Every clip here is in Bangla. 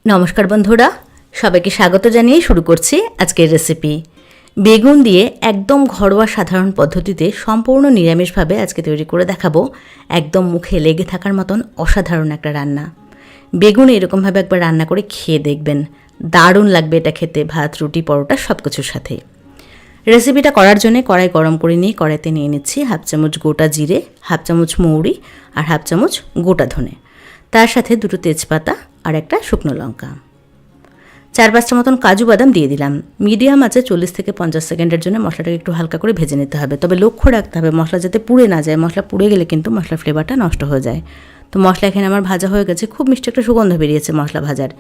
নমস্কার বন্ধুরা, সবাইকে স্বাগত জানিয়ে শুরু করছি আজকের রেসিপি। বেগুন দিয়ে একদম ঘরোয়া সাধারণ পদ্ধতিতে সম্পূর্ণ নিরামিষভাবে আজকে তৈরি করে দেখাবো একদম মুখে লেগে থাকার মতন অসাধারণ একটা রান্না। বেগুন এরকমভাবে একবার রান্না করে খেয়ে দেখবেন, দারুণ লাগবে এটা খেতে, ভাত, রুটি, পরোটা সব কিছুর সাথে। রেসিপিটা করার জন্য কড়াই গরম করে নিয়ে কড়াইতে নিয়ে নিচ্ছি হাফ চামচ গোটা জিরে, হাফ চামচ মৌরি আর হাফ চামচ গোটা ধনে, তার সাথে দুটো তেজপাতা আর একটা শুকনো লঙ্কা, 4-5টা মতন কাজু বাদাম দিয়ে দিলাম। মিডিয়াম আছে 40 থেকে 50 সেকেন্ডের জন্য মশলাটাকে একটু হালকা করে ভেজে নিতে হবে। তবে লক্ষ্য রাখতে হবে মশলা যাতে পুড়ে না যায়, মশলা পুড়ে গেলে কিন্তু মশলার ফ্লেভারটা নষ্ট হয়ে যায়। তো মশলা এখানে আমার ভাজা হয়ে গেছে, খুব মিষ্টি একটা সুগন্ধ বেরিয়েছে মশলা ভাজার।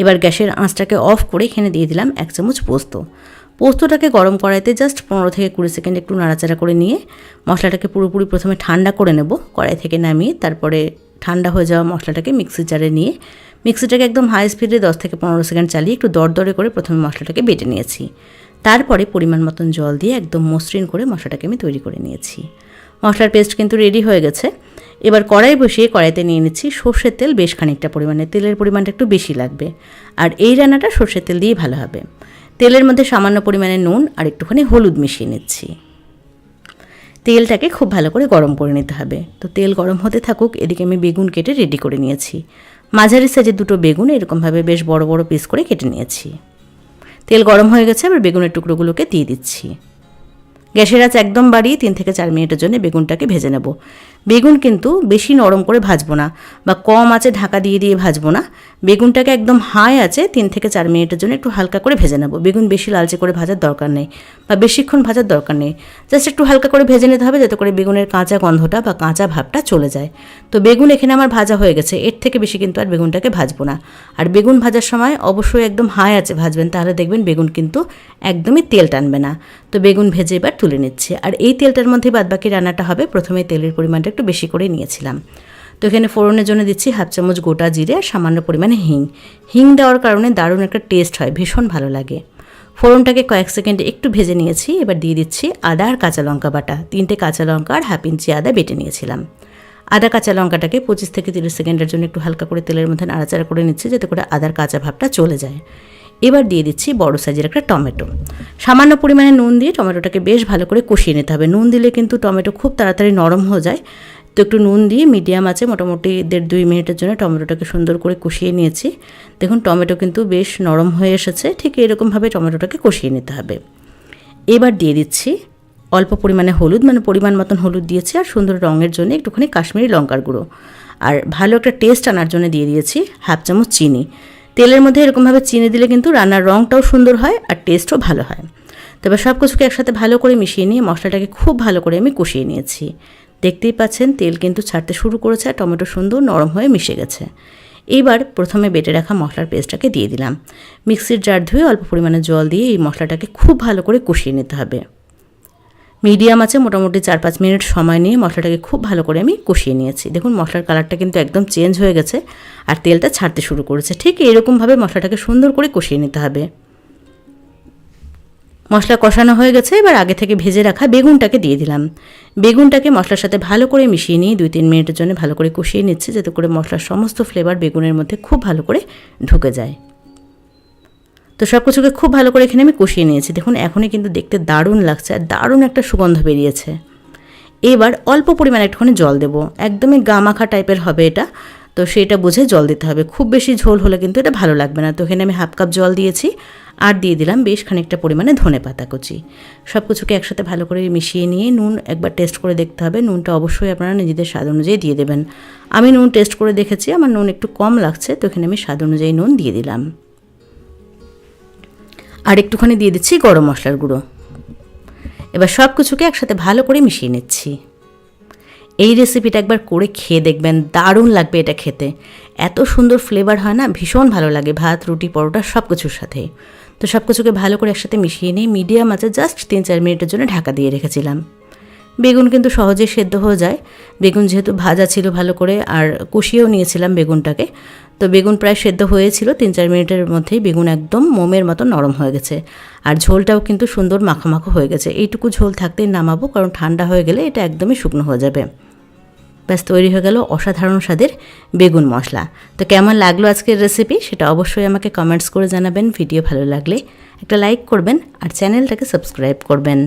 এবার গ্যাসের আঁচটাকে অফ করে এখানে দিয়ে দিলাম 1 চামচ পোস্ত। পোস্তটাকে গরম কড়াইতে জাস্ট 15 থেকে 20 সেকেন্ড একটু নাড়াচাড়া করে নিয়ে মশলাটাকে পুরোপুরি প্রথমে ঠান্ডা করে নেব, কড়াই থেকে নামিয়ে তারপরে ঠান্ডা হয়ে যাওয়া মশলাটাকে মিক্সির জারে নিয়ে মিক্সিটাকে একদম হাই স্পিডে 10 থেকে 15 সেকেন্ড চালিয়ে একটু দরদরে করে প্রথমে মশলাটাকে বেটে নিয়েছি। তারপরে পরিমাণ মতন জল দিয়ে একদম মসৃণ করে মশলাটাকে আমি তৈরি করে নিয়েছি। মশলার পেস্ট কিন্তু রেডি হয়ে গেছে। এবার কড়াই বসিয়ে কড়াইতে নিয়ে নিচ্ছি সর্ষের তেল, বেশ খানিকটা পরিমাণে, তেলের পরিমাণটা একটু বেশি লাগবে আর এই রান্নাটা সর্ষের তেল দিয়ে ভালো হবে। তেলের মধ্যে সামান্য পরিমাণে নুন আর একটুখানি হলুদ মিশিয়ে নিচ্ছি। তেলটাকে খুব ভালো করে গরম করে নিতে হবে। তো তেল গরম হতে থাকুক, এদিকে আমি বেগুন কেটে রেডি করে নিয়েছি। মাঝারি সাইজের দুটো বেগুন এরকমভাবে বেশ বড় বড় পিস করে কেটে নিয়েছি। তেল গরম হয়ে গেছে, এবার বেগুনের টুকরোগুলোকে দিয়ে দিচ্ছি। গ্যাসের আঁচ একদম বাড়িয়ে 3 থেকে 4 মিনিটের জন্য বেগুনটাকে ভেজে নেব। বেগুন কিন্তু বেশি নরম করে ভাজবো না বা কম আঁচে ঢাকা দিয়ে দিয়ে ভাজবো না, বেগুনটাকে একদম হাই আছে 3 থেকে 4 মিনিটের জন্য একটু হালকা করে ভেজে নেব। বেগুন বেশি লালচে করে ভাজার দরকার নেই বা বেশিক্ষণ ভাজার দরকার নেই, জাস্ট একটু হালকা করে ভেজে নিতে হবে যাতে করে বেগুনের কাঁচা গন্ধটা বা কাঁচা ভাবটা চলে যায়। তো বেগুন এখানে আমার ভাজা হয়ে গেছে, এর থেকে বেশি কিন্তু আর বেগুনটাকে ভাজবো না। আর বেগুন ভাজার সময় অবশ্যই একদম হাই আছে ভাজবেন, তাহলে দেখবেন বেগুন কিন্তু একদমই তেল টানবে না। তো বেগুন ভেজে এবার তুলে নিচ্ছি। আর এই তেলটার মধ্যে বাদবাকি রান্নাটা হবে। প্রথমে তেলের পরিমাণটা একটু বেশি করে নিয়েছিলাম। তো এখানে ফোড়নের জন্য দিচ্ছি হাফ চামচ গোটা জিরে আর সামান্য পরিমাণে হিং দেওয়ার কারণে দারুণ একটা টেস্ট হয়, ভীষণ ভালো লাগে। ফোড়নটাকে কয়েক সেকেন্ড একটু ভেজে নিয়েছি। এবার দিয়ে দিচ্ছি আদা আর কাঁচা লঙ্কা বাটা, 3টে কাঁচা লঙ্কা আর হাফ ইঞ্চি আদা বেটে নিয়েছিলাম। আদা কাঁচা লঙ্কাটাকে 25 থেকে 30 সেকেন্ডের জন্য একটু হালকা করে তেলের মধ্যে নাড়াচাড়া করে নিচ্ছি যাতে করে আদার কাঁচা ভাবটা চলে যায়। এবার দিয়ে দিচ্ছি বড় সাইজের একটা টমেটো। সামান্য পরিমাণে নুন দিয়ে টমেটোটাকে বেশ ভালো করে কষিয়ে নিতে হবে। নুন দিলে কিন্তু টমেটো খুব তাড়াতাড়ি নরম হয়ে যায়। তো একটু নুন দিয়ে মিডিয়াম আছে মোটামুটি 1.5-2 মিনিটের জন্য টমেটোটাকে সুন্দর করে কষিয়ে নিয়েছি। দেখুন টমেটো কিন্তু বেশ নরম হয়ে এসেছে, ঠিক এরকমভাবে টমেটোটাকে কষিয়ে নিতে হবে। এবার দিয়ে দিচ্ছি অল্প পরিমাণে হলুদ, মানে পরিমাণ মতন হলুদ দিয়েছি, আর সুন্দর রঙের জন্য একটুখানি কাশ্মীরি লঙ্কার গুঁড়ো, আর ভালো একটা টেস্ট আনার জন্য দিয়ে দিয়েছি হাফ চামচ চিনি। তেলের মধ্যে এরকমভাবে চিনি দিলে কিন্তু রান্নার রঙটাও সুন্দর হয় আর টেস্টও ভালো হয়। তবে সব কিছুকে একসাথে ভালো করে মিশিয়ে নিয়ে মশলাটাকে খুব ভালো করে আমি কষিয়ে নিয়েছি। দেখতেই পাচ্ছেন তেল কিন্তু ছাড়তে শুরু করেছে আর টমেটো সুন্দর নরম হয়ে মিশে গেছে। এইবার প্রথমে বেটে রাখা মশলার পেস্টটাকে দিয়ে দিলাম। মিক্সির জার ধুয়ে অল্প পরিমাণে জল দিয়ে এই মশলাটাকে খুব ভালো করে কষিয়ে নিতে হবে। মিডিয়াম আছে মোটামুটি 4-5 মিনিট সময় নিয়ে মশলাটাকে খুব ভালো করে আমি কষিয়ে নিয়েছি। দেখুন মশলার কালারটা কিন্তু একদম চেঞ্জ হয়ে গেছে আর তেলটা ছাড়তে শুরু করেছে। ঠিক এরকমভাবে মশলাটাকে সুন্দর করে কষিয়ে নিতে হবে। মশলা কষানো হয়ে গেছে, এবার আগে থেকে ভেজে রাখা বেগুনটাকে দিয়ে দিলাম। বেগুনটাকে মশলার সাথে ভালো করে মিশিয়ে নিয়ে 2-3 মিনিটের জন্য ভালো করে কষিয়ে নিচ্ছি যাতে করে মশলার সমস্ত ফ্লেভার বেগুনের মধ্যে খুব ভালো করে ঢুকে যায়। তো সব কিছুকে খুব ভালো করে এখানে আমি কষিয়ে নিয়েছি। দেখুন এখনই কিন্তু দেখতে দারুণ লাগছে আর দারুণ একটা সুগন্ধ বেরিয়েছে। এবার অল্প পরিমাণে একটুখানি জল দেবো, একদমই গামাখা টাইপের হবে এটা, তো সেটা বুঝে জল দিতে হবে। খুব বেশি ঝোল হলে কিন্তু এটা ভালো লাগবে না। তো এখানে আমি হাফ কাপ জল দিয়েছি আর দিয়ে দিলাম বেশ খানিকটা পরিমাণে ধনে পাতা কুচি। সব কিছুকে একসাথে ভালো করে মিশিয়ে নিয়ে নুন একবার টেস্ট করে দেখতে হবে। নুনটা অবশ্যই আপনারা নিজেদের স্বাদ অনুযায়ী দিয়ে দেবেন। আমি নুন টেস্ট করে দেখেছি, আমার নুন একটু কম লাগছে, তো এখানে আমি স্বাদ অনুযায়ী নুন দিয়ে দিলাম। আর একটুখানি দিয়ে দিচ্ছি গরম মশলার গুঁড়ো। এবার সব কিছুকে একসাথে ভালো করে মিশিয়ে নিচ্ছি। এই রেসিপিটা একবার করে খেয়ে দেখবেন, দারুণ লাগবে এটা খেতে। এত সুন্দর ফ্লেভার হয় না, ভীষণ ভালো লাগে ভাত, রুটি, পরোটা সব কিছুর সাথে। তো সব কিছুকে ভালো করে একসাথে মিশিয়ে নিয়ে মিডিয়াম আছে জাস্ট 3-4 মিনিটের জন্য ঢাকা দিয়ে রেখেছিলাম। বেগুন কিন্তু সহজেই সেদ্ধ হয়ে যায়। বেগুন যেহেতু ভাজা ছিল ভালো করে আর কষিয়েও নিয়েছিলাম বেগুনটাকে, তো বেগুন প্রায় সেদ্ধ হয়েছিল। 3-4 মিনিটের মধ্যেই বেগুন একদম মোমের মতো নরম হয়ে গেছে আর ঝোলটাও কিন্তু সুন্দর মাখামাখো হয়ে গেছে। এইটুকু ঝোল থাকতেই নামাবো, কারণ ঠান্ডা হয়ে গেলে এটা একদমই শুকনো হয়ে যাবে। ব্যাস তৈরি হয়ে গেল অসাধারণ স্বাদের বেগুন মশলা। তো কেমন লাগলো আজকের রেসিপি সেটা অবশ্যই আমাকে কমেন্টস করে জানাবেন। ভিডিও ভালো লাগলে একটা লাইক করবেন আর চ্যানেলটাকে সাবস্ক্রাইব করবেন।